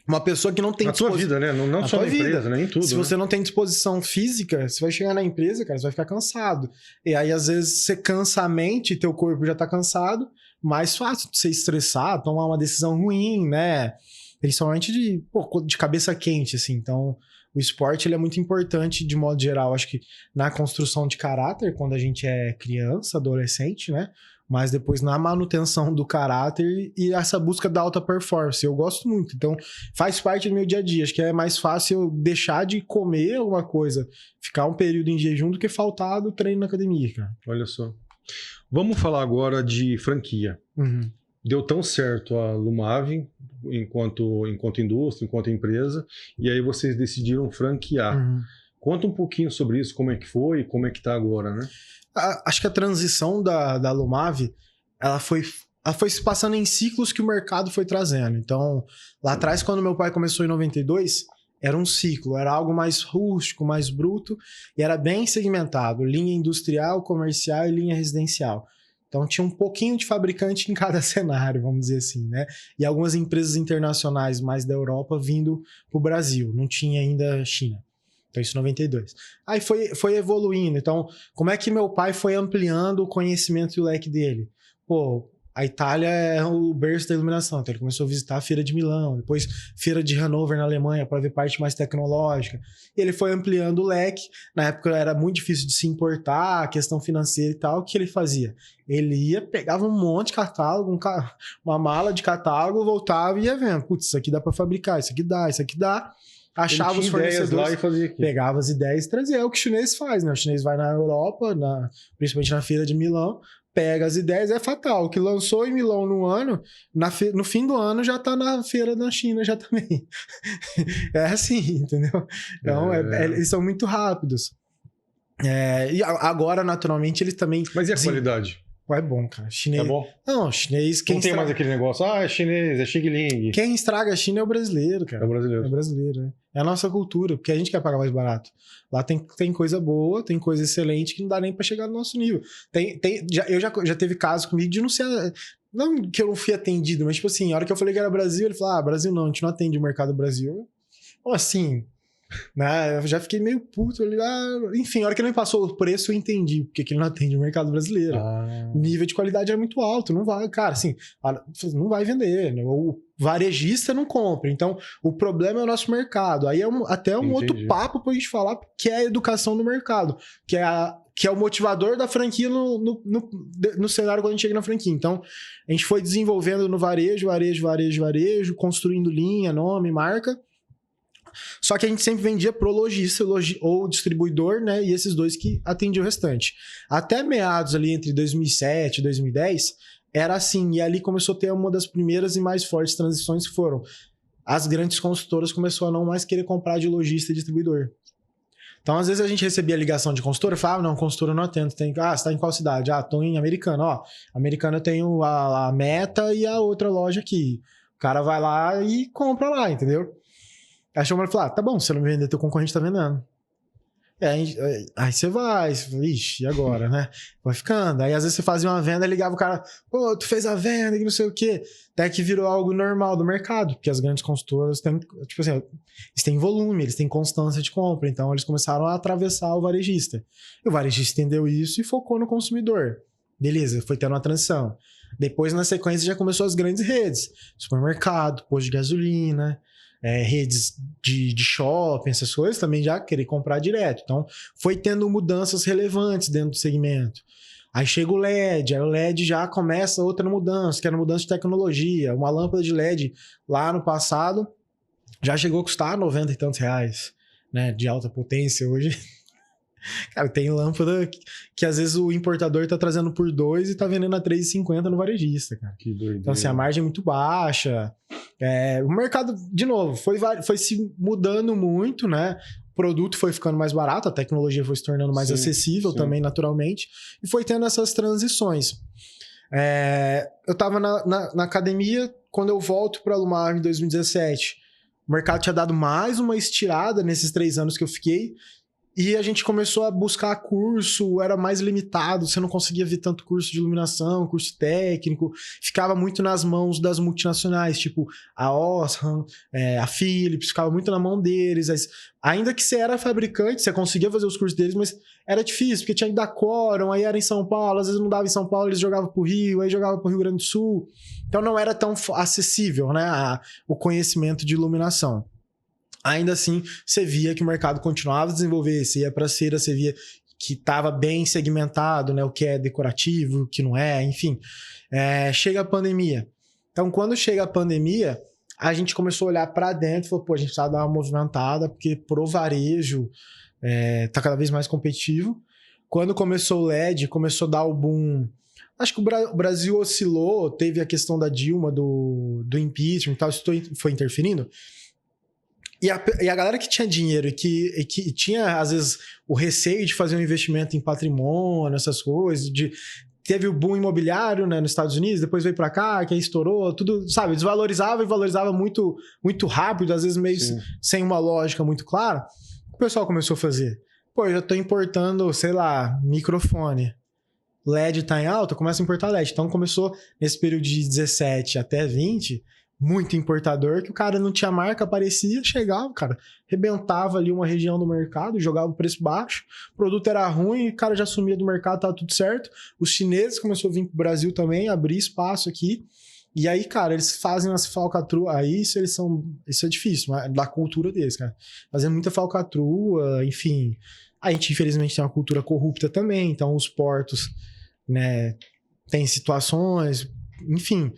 Uma pessoa que não tem
disposição... Na tua vida, né? Não só na empresa, né? Em tudo.
Se você não tem disposição física, você vai chegar na empresa, cara, você vai ficar cansado. E aí, às vezes, você cansa a mente, teu corpo já tá cansado, mais fácil de você estressar, tomar uma decisão ruim, né? Principalmente de cabeça quente, assim. Então, o esporte ele é muito importante de modo geral. Acho que na construção de caráter, quando a gente é criança, adolescente, né? Mas depois na manutenção do caráter e essa busca da alta performance. Eu gosto muito. Então, faz parte do meu dia a dia. Acho que é mais fácil eu deixar de comer alguma coisa, ficar um período em jejum do que faltar do treino na academia, cara.
Olha só. Vamos falar agora de franquia.
Uhum.
Deu tão certo a Lumave enquanto indústria, enquanto empresa, e aí vocês decidiram franquear.
Uhum.
Conta um pouquinho sobre isso, como é que foi e como é que tá agora, né?
Acho que a transição da Lumave, ela foi se passando em ciclos que o mercado foi trazendo. Então, lá atrás, quando meu pai começou em 92, era um ciclo, era algo mais rústico, mais bruto, e era bem segmentado, linha industrial, comercial e linha residencial. Então tinha um pouquinho de fabricante em cada cenário, vamos dizer assim, né? E algumas empresas internacionais mais da Europa vindo para o Brasil, não tinha ainda China. Então isso em 92. Aí foi evoluindo. Então, como é que meu pai foi ampliando o conhecimento e o leque dele? Pô, a Itália é o berço da iluminação, então ele começou a visitar a Feira de Milão, depois Feira de Hannover na Alemanha para ver parte mais tecnológica. E ele foi ampliando o leque. Na época era muito difícil de se importar, a questão financeira e tal. O que ele fazia? Ele ia, pegava um monte de catálogo, uma mala de catálogo, voltava e ia vendo. Putz, isso aqui dá para fabricar, isso aqui dá. Achava os fornecedores,
lá e fazia aqui.
Pegava as ideias e trazia. É o que o chinês faz, né? O chinês vai na Europa, principalmente na Feira de Milão, pega as ideias, é fatal. O que lançou em Milão no ano, no fim do ano já tá na feira da China já também. É assim, entendeu? Então, eles são muito rápidos. E agora, naturalmente, eles também...
Mas e a qualidade?
É bom, cara. Chinês...
Tá bom?
Não, chinês...
Não tem mais aquele negócio, é chinês, é Xing Ling.
Quem estraga a China é o brasileiro, cara.
É o brasileiro.
É o brasileiro, né? É a nossa cultura, porque a gente quer pagar mais barato. Lá tem coisa boa, tem coisa excelente que não dá nem pra chegar no nosso nível. Já teve caso comigo de não ser... Não que eu não fui atendido, mas tipo assim, a hora que eu falei que era Brasil, ele falou, Brasil não, a gente não atende o mercado Brasil. Ou assim... Né? Eu já fiquei meio puto ali. Enfim, a hora que ele me passou o preço, eu entendi porque que ele não atende o mercado brasileiro. O nível de qualidade é muito alto. Não vai, cara, assim, não vai vender. Né? O varejista não compra. Então, o problema é o nosso mercado. Aí é até um outro papo pra gente falar, que é a educação do mercado, que é o motivador da franquia no cenário quando a gente chega na franquia. Então, a gente foi desenvolvendo no varejo, construindo linha, nome, marca. Só que a gente sempre vendia pro lojista ou distribuidor, né? E esses dois que atendiam o restante. Até meados ali entre 2007 e 2010, era assim. E ali começou a ter uma das primeiras e mais fortes transições que foram. As grandes consultoras começaram a não mais querer comprar de lojista e distribuidor. Então, às vezes a gente recebia ligação de consultora e falava, não, consultora eu não atendo. Você tá em qual cidade? Tô em Americana. Ó, Americana eu tenho a Meta e a outra loja aqui. O cara vai lá e compra lá, entendeu? Aí chamou e falou, tá bom, se você não vender, teu concorrente tá vendendo. Aí você vai, ixi, e agora, né? Vai ficando. Aí às vezes você fazia uma venda e ligava o cara, pô, tu fez a venda e não sei o quê. Até que virou algo normal do mercado, porque as grandes consultoras têm, tipo assim, eles têm volume, eles têm constância de compra, então eles começaram a atravessar o varejista. E o varejista entendeu isso e focou no consumidor. Beleza, foi tendo uma transição. Depois, na sequência, já começou as grandes redes. Supermercado, posto de gasolina... redes de shopping, essas coisas, também já querer comprar direto. Então, foi tendo mudanças relevantes dentro do segmento. Aí chega o LED, aí o LED já começa outra mudança, que era mudança de tecnologia. Uma lâmpada de LED lá no passado já chegou a custar 90 e tantos reais, né, de alta potência. Hoje, cara, tem lâmpada que às vezes o importador tá trazendo por 2 e tá vendendo a 3,50 no varejista, cara.
Que doideira.
Então, assim, a margem é muito baixa. O mercado, de novo, foi se mudando muito, né? O produto foi ficando mais barato, a tecnologia foi se tornando mais acessível também, naturalmente, e foi tendo essas transições. Eu estava na academia, quando eu volto para a Lumave em 2017, o mercado tinha dado mais uma estirada nesses 3 anos que eu fiquei, e a gente começou a buscar curso, era mais limitado, você não conseguia ver tanto curso de iluminação, curso técnico, ficava muito nas mãos das multinacionais, tipo a Osram, a Philips, ficava muito na mão deles. Ainda que você era fabricante, você conseguia fazer os cursos deles, mas era difícil, porque tinha que dar quórum, aí era em São Paulo, às vezes não dava em São Paulo, eles jogavam pro Rio, aí jogavam pro Rio Grande do Sul. Então não era tão acessível, né, o conhecimento de iluminação. Ainda assim, você via que o mercado continuava a desenvolver, você ia para a feira, você via que estava bem segmentado, né? O que é decorativo, o que não é, enfim. Chega a pandemia. Então, quando chega a pandemia, a gente começou a olhar para dentro e falou, pô, a gente precisa dar uma movimentada, porque pro varejo tá cada vez mais competitivo. Quando começou o LED, começou a dar o boom. Acho que o Brasil oscilou, teve a questão da Dilma, do impeachment e tal, isso foi interferindo. E a galera que tinha dinheiro e que tinha, às vezes, o receio de fazer um investimento em patrimônio, essas coisas, teve o boom imobiliário, né, nos Estados Unidos, depois veio pra cá, que aí estourou, tudo, sabe, desvalorizava e valorizava muito, muito rápido, às vezes meio sem uma lógica muito clara. O pessoal começou a fazer. Pô, eu já tô importando, sei lá, microfone. LED tá em alta, começa a importar LED. Então começou, nesse período de 17 até 20, muito importador, que o cara não tinha marca, aparecia, chegava, cara, arrebentava ali uma região do mercado, jogava o preço baixo, o produto era ruim, o cara já sumia do mercado, tava tudo certo. Os chineses começaram a vir pro Brasil também, abrir espaço aqui, e aí, cara, eles fazem as falcatruas, aí isso é difícil, da cultura deles, cara. Fazendo muita falcatrua, enfim. A gente, infelizmente, tem uma cultura corrupta também, então os portos, né, tem situações, enfim.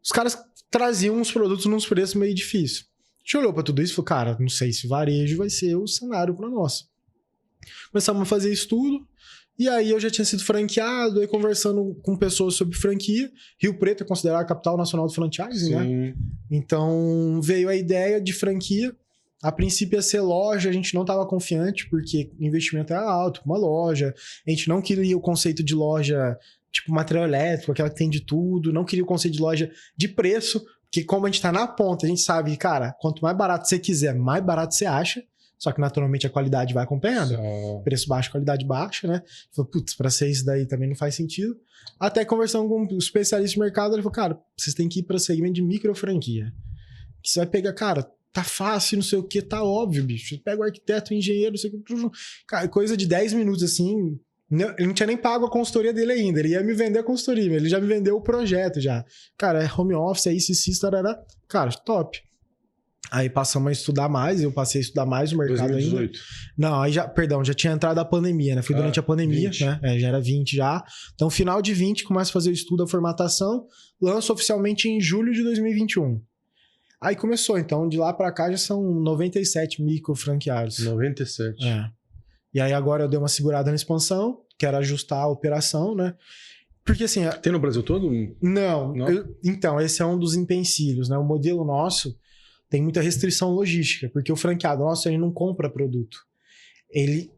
Os caras traziam uns produtos nos preços meio difíceis. A gente olhou pra tudo isso e falou, cara, não sei se varejo vai ser o cenário pra nós. Começamos a fazer estudo, e aí eu já tinha sido franqueado, aí conversando com pessoas sobre franquia. Rio Preto é considerado a capital nacional do franchising, né? Então veio a ideia de franquia. A princípio ia ser loja, a gente não estava confiante, porque o investimento era alto, uma loja. A gente não queria o conceito de loja tipo material elétrico, aquela que tem de tudo. Não queria o conceito de loja de preço, porque como a gente está na ponta, a gente sabe, cara, quanto mais barato você quiser, mais barato você acha. Só que naturalmente a qualidade vai acompanhando. Preço baixo, qualidade baixa, né? Falei, putz, pra ser isso daí também não faz sentido. Até conversando com um especialista de mercado, ele falou, cara, vocês têm que ir para segmento de micro franquia. Que você vai pegar, cara, tá fácil, não sei o que, tá óbvio, bicho. Você pega o arquiteto, o engenheiro, não sei o que. Cara, coisa de 10 minutos, assim. Ele não tinha nem pago a consultoria dele ainda. Ele ia me vender a consultoria, ele já me vendeu o projeto já. Cara, é home office, é isso, tarará. Cara, top. Aí passamos a estudar mais, eu passei a estudar mais o mercado
2018.
ainda. Não, aí já tinha entrado a pandemia, né? Foi durante a pandemia,
20.
né? Já era 20 já. Então, final de 20, começa a fazer o estudo, a formatação, lança oficialmente em julho de 2021. Aí começou, então, de lá pra cá já são 97 micro franqueados.
97.
É. E aí agora eu dei uma segurada na expansão, quero ajustar a operação, né? Porque assim...
Tem no Brasil todo?
Não. Então, esse é um dos empecilhos, né? O modelo nosso tem muita restrição logística, porque o franqueado nosso, ele não compra produto. Ele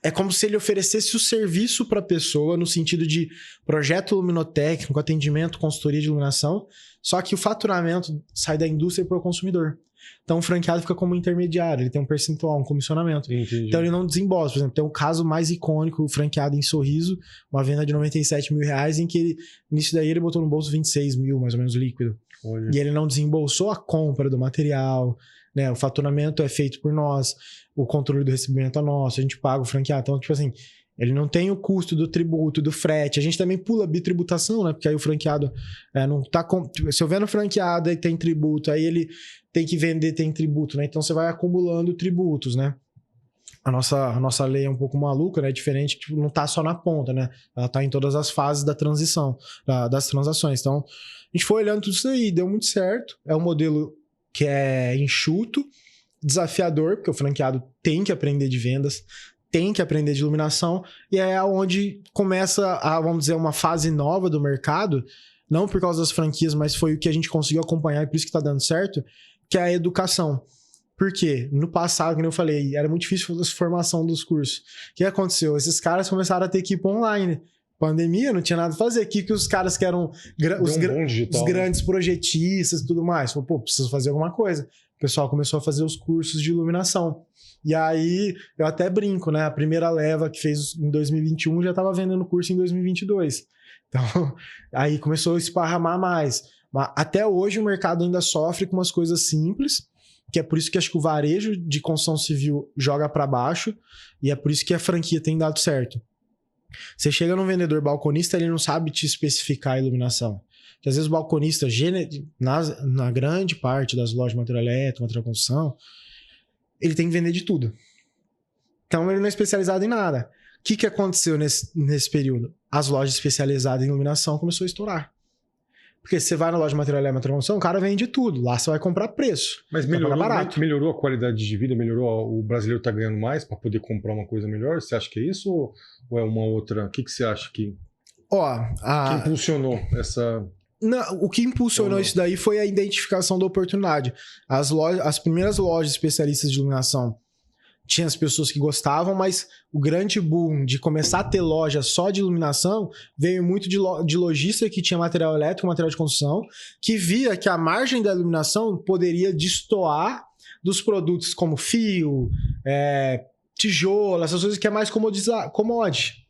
é como se ele oferecesse o serviço para a pessoa no sentido de projeto luminotécnico, atendimento, consultoria de iluminação, só que o faturamento sai da indústria para o consumidor. Então o franqueado fica como intermediário, ele tem um percentual, um comissionamento.
Entendi.
Então ele não desembolsa. Por exemplo, tem um caso mais icônico, o franqueado em Sorriso, uma venda de R$97 mil, em que ele, nisso daí ele botou no bolso 26 mil, mais ou menos, líquido.
Olha.
E ele não desembolsou a compra do material, né? O faturamento é feito por nós, o controle do recebimento é nosso, a gente paga o franqueado. Então, tipo assim, ele não tem o custo do tributo, do frete. A gente também pula a bitributação, né? Porque aí o franqueado não tá... Se eu vendo franqueado e tem tributo, aí ele tem que vender, tem tributo, né? Então você vai acumulando tributos, né? A nossa lei é um pouco maluca, né? Diferente, tipo, não tá só na ponta, né? Ela tá em todas as fases da transição, das transações. Então, a gente foi olhando tudo isso aí, deu muito certo. É um modelo que é enxuto, desafiador, porque o franqueado tem que aprender de vendas, tem que aprender de iluminação, e é onde começa vamos dizer, uma fase nova do mercado, não por causa das franquias, mas foi o que a gente conseguiu acompanhar e por isso que tá dando certo, que é a educação. Por quê? No passado, como eu falei, era muito difícil a formação dos cursos. O que aconteceu? Esses caras começaram a ter equipe online. Pandemia, não tinha nada a fazer. Que os caras que eram os grandes projetistas e tudo mais. Falou, pô, preciso fazer alguma coisa. O pessoal começou a fazer os cursos de iluminação. E aí, eu até brinco, né? A primeira leva que fez em 2021 já estava vendendo curso em 2022. Então, aí começou a esparramar mais. Mas até hoje o mercado ainda sofre com umas coisas simples, que é por isso que acho que o varejo de construção civil joga para baixo, e é por isso que a franquia tem dado certo. Você chega num vendedor balconista, ele não sabe te especificar a iluminação. Porque às vezes o balconista, na grande parte das lojas de material elétrico, material de construção, ele tem que vender de tudo. Então ele não é especializado em nada. O que aconteceu nesse período? As lojas especializadas em iluminação começaram a estourar. Porque se você vai na loja de material elétrico, o cara vende tudo. Lá você vai comprar preço.
Mas melhorou a qualidade de vida, melhorou, o brasileiro tá ganhando mais para poder comprar uma coisa melhor? Você acha que é isso ou é uma outra? O que você acha que impulsionou essa...
Não, o que impulsionou isso daí foi a identificação da oportunidade. As primeiras lojas especialistas de iluminação tinha as pessoas que gostavam, mas o grande boom de começar a ter loja só de iluminação veio muito de lojista que tinha material elétrico, material de construção, que via que a margem da iluminação poderia destoar dos produtos como fio, tijolo, essas coisas que é mais commodity.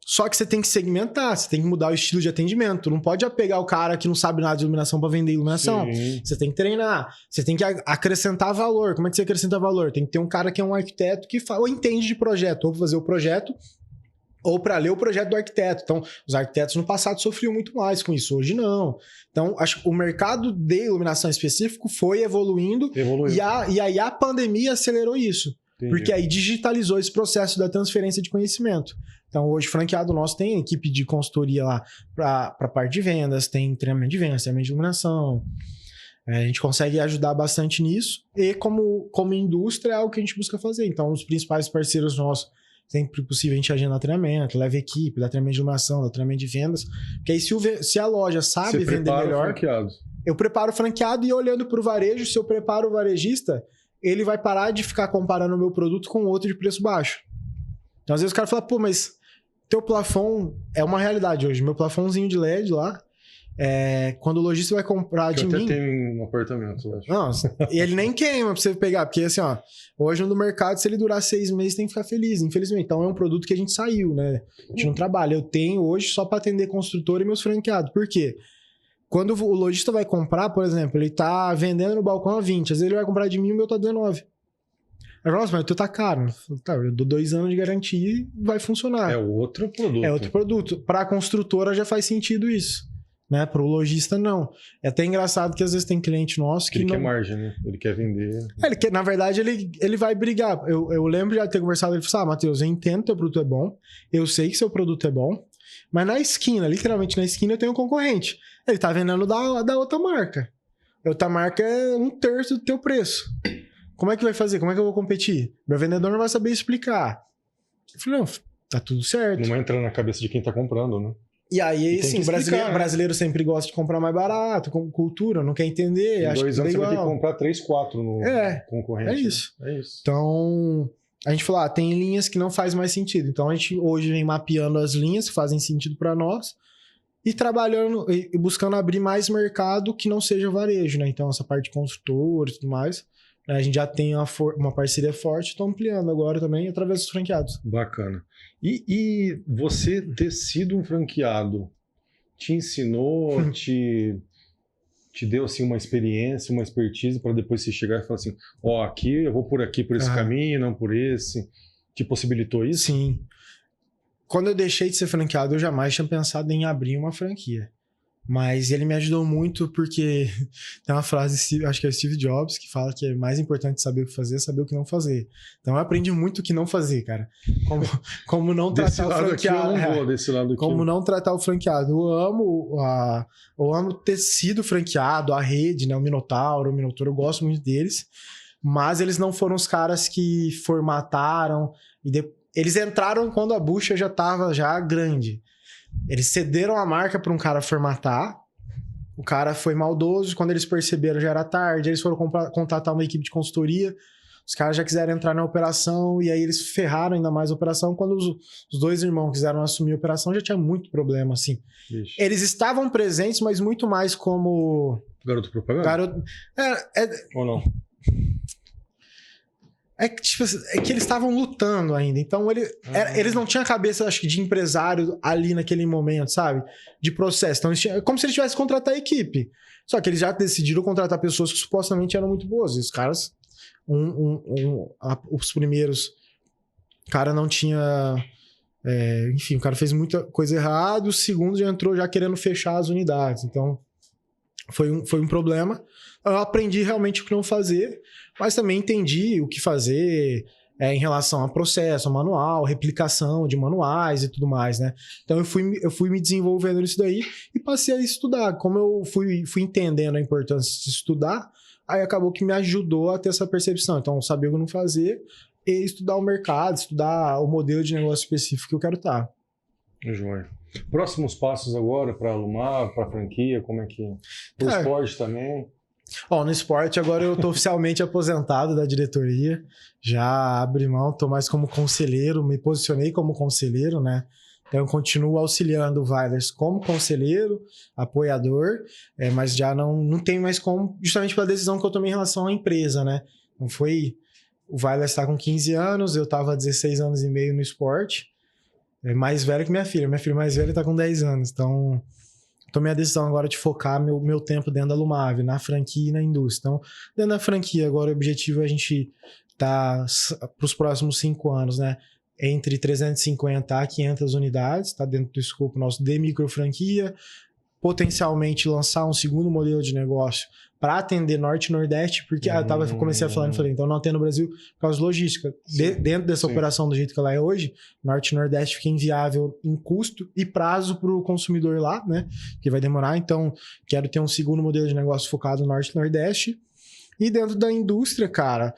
Só que você tem que segmentar, você tem que mudar o estilo de atendimento. Não pode pegar o cara que não sabe nada de iluminação para vender iluminação. Sim. Você tem que treinar, você tem que acrescentar valor. Como é que você acrescenta valor? Tem que ter um cara que é um arquiteto que ou entende de projeto, ou para fazer o projeto, ou para ler o projeto do arquiteto. Então, os arquitetos no passado sofriam muito mais com isso, hoje não. Então, acho que o mercado de iluminação específico foi evoluindo. E aí a pandemia acelerou isso. Entendi. Porque aí digitalizou esse processo da transferência de conhecimento. Então, hoje, franqueado nosso tem equipe de consultoria lá para a parte de vendas, tem treinamento de vendas, treinamento de iluminação. A gente consegue ajudar bastante nisso. E como indústria é algo que a gente busca fazer. Então, os principais parceiros nossos, sempre possível, a gente agenda treinamento, leva equipe, dá treinamento de iluminação, dá treinamento de vendas. Porque aí, se a loja sabe vender melhor... Eu preparo o franqueado e olhando para o varejo, se eu preparo o varejista, ele vai parar de ficar comparando o meu produto com outro de preço baixo. Então, às vezes o cara fala, pô, mas teu plafon é uma realidade hoje. Meu plafonzinho de LED lá, quando o lojista vai comprar de mim...
até tem um apartamento, eu acho.
Não, e ele nem queima pra você pegar, porque assim, ó, hoje no mercado, se ele durar 6 meses, tem que ficar feliz, infelizmente. Então, é um produto que a gente saiu, né? A gente não trabalha. Eu tenho hoje só para atender construtor e meus franqueados. Por quê? Quando o lojista vai comprar, por exemplo, ele tá vendendo no balcão a 20, às vezes ele vai comprar de mim e o meu tá 19. Aí fala, nossa, mas o teu tá caro. Tá, eu dou 2 anos de garantia e vai funcionar.
É outro produto.
É outro produto. Para a construtora já faz sentido isso, né? Para o lojista, não. É até engraçado que às vezes tem cliente nosso que
ele
não...
quer margem, né? Ele quer vender.
Na verdade, ele vai brigar. Eu lembro de ter conversado, ele falou assim, Matheus, eu entendo que teu produto é bom, eu sei que seu produto é bom, mas na esquina, literalmente na esquina, eu tenho um concorrente. Ele tá vendendo da outra marca. A outra marca é 1/3 do teu preço. Como é que vai fazer? Como é que eu vou competir? Meu vendedor não vai saber explicar. Eu falei, não, tá tudo certo.
Não vai entrar na cabeça de quem tá comprando, né?
E aí, assim, brasileiro sempre gosta de comprar mais barato, com cultura, não quer entender.
Em 2 anos você vai ter que comprar 3, 4 no concorrente.
É isso.
Né? É isso.
Então, a gente falou, tem linhas que não faz mais sentido. Então, a gente hoje vem mapeando as linhas que fazem sentido para nós e trabalhando e buscando abrir mais mercado que não seja varejo, né? Então, essa parte de construtor e tudo mais. A gente já tem uma parceria forte, estou ampliando agora também através dos franqueados.
Bacana. E você ter sido um franqueado te ensinou, te deu assim, uma experiência, uma expertise para depois você chegar e falar assim, aqui eu vou por aqui, por esse caminho, não por esse. Te possibilitou isso?
Sim. Quando eu deixei de ser franqueado, eu jamais tinha pensado em abrir uma franquia. Mas ele me ajudou muito porque tem uma frase, acho que é o Steve Jobs, que fala que é mais importante saber o que fazer, saber o que não fazer. Então eu aprendi muito o que não fazer, cara. Como não tratar o franqueado.
Desse lado aqui.
Como não tratar o franqueado. Eu amo ter sido franqueado, a rede, né? O Minotauro, eu gosto muito deles. Mas eles não foram os caras que formataram. Eles entraram quando a bucha já estava grande. Eles cederam a marca para um cara formatar. O cara foi maldoso. Quando eles perceberam, já era tarde. Eles foram contratar uma equipe de consultoria. Os caras já quiseram entrar na operação. E aí eles ferraram ainda mais a operação. Quando os 2 irmãos quiseram assumir a operação, já tinha muito problema, assim. Ixi. Eles estavam presentes, mas muito mais como...
Garoto propaganda? Ou não?
É que eles estavam lutando ainda. Então, eles não tinham a cabeça, acho que, de empresário ali naquele momento, sabe? De processo. Então, como se eles tivessem que contratar a equipe. Só que eles já decidiram contratar pessoas que supostamente eram muito boas. E os caras, os primeiros, o cara não tinha... enfim, o cara fez muita coisa errada. O segundo já entrou já querendo fechar as unidades. Então, foi um problema. Eu aprendi realmente o que não fazer, mas também entendi o que fazer. em relação a processo, a manual, replicação de manuais e tudo mais, né? Então eu fui me desenvolvendo nisso daí e passei a estudar. Como eu fui entendendo a importância de estudar, aí acabou que me ajudou a ter essa percepção. Então, saber o que não fazer e estudar o mercado, estudar o modelo de negócio específico que eu quero estar.
Joia. Próximos passos agora para a Lumave, para a franquia, como é que... O esporte também...
Ó, no esporte agora eu tô oficialmente aposentado da diretoria, já abri mão, tô mais como conselheiro, me posicionei como conselheiro, né? Então eu continuo auxiliando o Vailers como conselheiro, apoiador, mas já não tem mais como, justamente pela decisão que eu tomei em relação à empresa, né? Não foi... O Vailers está com 15 anos, eu tava há 16 anos e meio no esporte, é mais velho que minha filha mais velha tá com 10 anos, então... Tomei a decisão agora de focar meu tempo dentro da Lumave, na franquia e na indústria. Então, dentro da franquia, agora o objetivo é a gente estar para os próximos 5 anos, né? Entre 350 a 500 unidades, está dentro do escopo nosso de micro franquia, potencialmente lançar um segundo modelo de negócio para atender Norte e Nordeste, porque eu comecei a falar e falei, então não atendo no Brasil por causa de logística. Dentro dessa operação do jeito que ela é hoje, Norte e Nordeste fica inviável em custo e prazo para o consumidor lá, né? Que vai demorar, então quero ter um segundo modelo de negócio focado no Norte e Nordeste. E dentro da indústria, cara,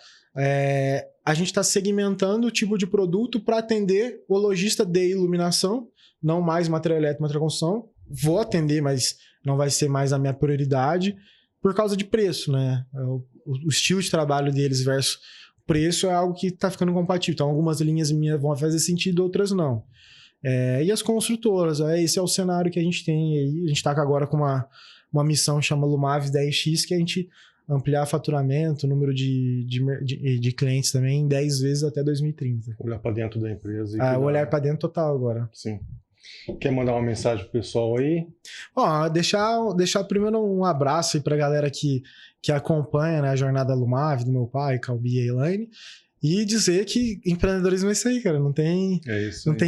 a gente está segmentando o tipo de produto para atender o lojista de iluminação, não mais material elétrico, material de construção. Vou atender, mas não vai ser mais a minha prioridade por causa de preço, né? O estilo de trabalho deles versus o preço é algo que está ficando compatível. Então, algumas linhas minhas vão fazer sentido, outras não. E as construtoras, esse é o cenário que a gente tem aí. A gente está agora com uma missão que chama Lumave 10X, que é a gente ampliar faturamento, o número de clientes também em 10 vezes até 2030.
Olhar para dentro da empresa.
Olhar para dentro total agora.
Sim. Quer mandar uma mensagem pro pessoal aí?
Deixar primeiro um abraço aí pra galera que acompanha, né, a jornada Lumave, do meu pai, Calbi e Elaine, e dizer que empreendedorismo é isso aí, cara, não tem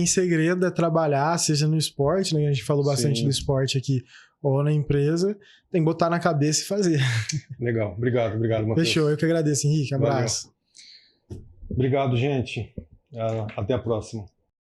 segredo, é trabalhar, seja no esporte, né, a gente falou bastante do esporte aqui, ou na empresa, tem que botar na cabeça e fazer.
Legal, obrigado, Matheus.
Fechou, eu que agradeço, Henrique, abraço.
Valeu. Obrigado, gente, até a próxima.